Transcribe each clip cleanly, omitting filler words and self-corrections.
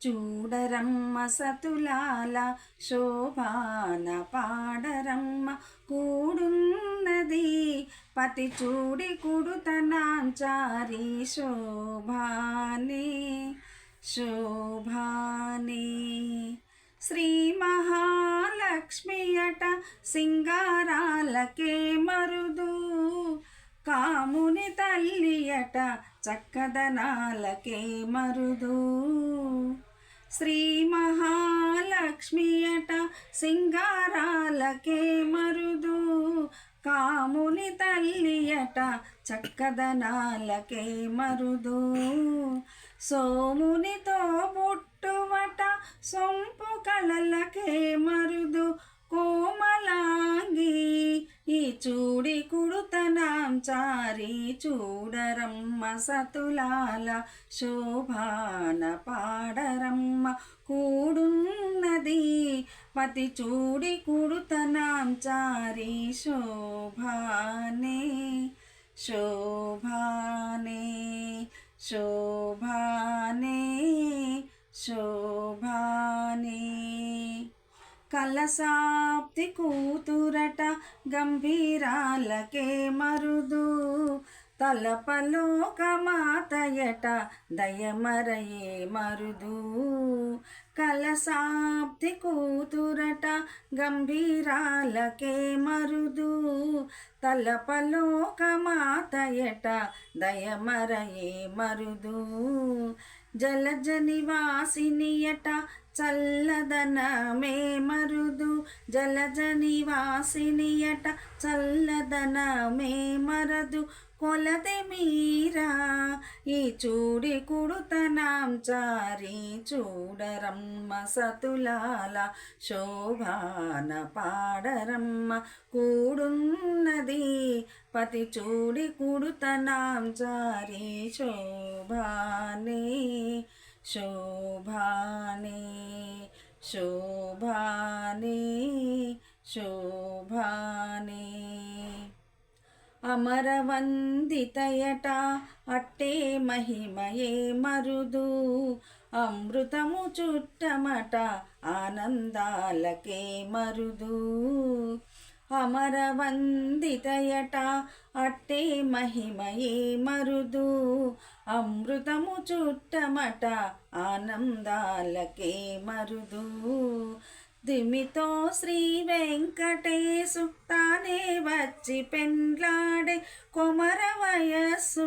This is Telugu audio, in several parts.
చూడరమ్మ సతులాల శోభాన పాడరమ్మ కూడున్నది పతి చూడి కుడుతనాంచారి శోభానే శోభానే. శ్రీ మహాలక్ష్మి అట సింగారాలకే మరుదు కాముని తల్లియట చక్కదనాలకే మరుదు. శ్రీ మహాలక్ష్మి అట సింగారాలకే మరుదు కాముని తల్లియట చక్కదనాలకే మరుదు. సోమునితో పుట్టువట సొంపు కళలకే మరుదు కోమలాంగి ఈ చూడి కుడుతనాంచారి చూడరమ్మ సతులాల శోభాన పాడరమ్మ కూడున్నది పతి చూడి కుడుతనాంచారి శోభానే శోభానే శోభానే శోభానే. కలసాప్తి కూతురట గంభీరాలకే మరుదు తలపలోకమాతయట దయమరయే మరుదు. కలసాప్తి కూతురట గంభీరాలకే మరుదు తలపలోకమాతయట దయమరయే మరుదు. జలజ నివాసినియట చల్లదనమే మరుదు జలజ నివాసినియట చల్లదనమే మరదు కొలది మీరా ఈ చూడి కుడుతనాంచారి చూడరమ్మ సతులాల శోభాన పాడరమ్మ కూడున్నది పతి చూడి కుడుతనాంచారి శోభానే శోభానే శోభానే శోభానే. అమరవందితయట అట్టే మహిమయే మరుదు అమృతము చుట్టమట ఆనందాలకే మరుదు. అమరవందితయట అట్టే మహిమయే మరుదు అమృతము చుట్టమట ఆనందాలకే మరుదు. దిమితో శ్రీ వెంకటేశు తానే వచ్చి పెండ్లాడే కొమర వయస్సు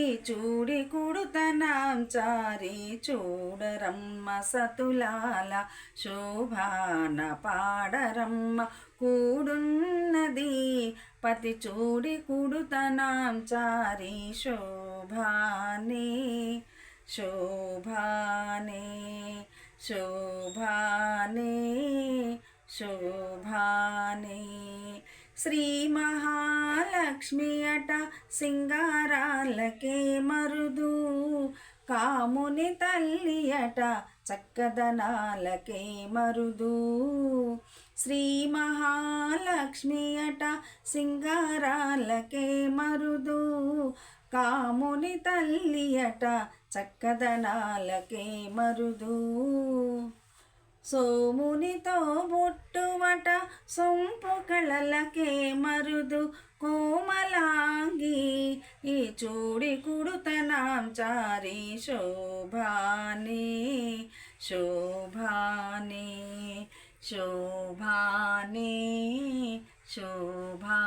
ఈ చూడి కుడుతనాంచారి చూడరమ్మ సతులాల శోభాన పాడరమ్మ కూడున్నది పతి చూడి కుడుతనాంచారి శోభానే శోభానే శోభానే శోభానే. శ్రీ మహాలక్ష్మి అట సింగారాలకే మరుదు కాముని తల్లి అట చక్కదనాలకే మరుదు. శ్రీ మహాలక్ష్మి అట సింగారాలకే మరుదు కాముని తల్లి అట చక్కదనాలకే మరుదు. సోమునితో బొట్టువట సొంపు కళలకే మరుదు కోమలాంగి ఈ చూడి కుడుతనాంచారి శోభానే శోభానే శోభానే శోభా.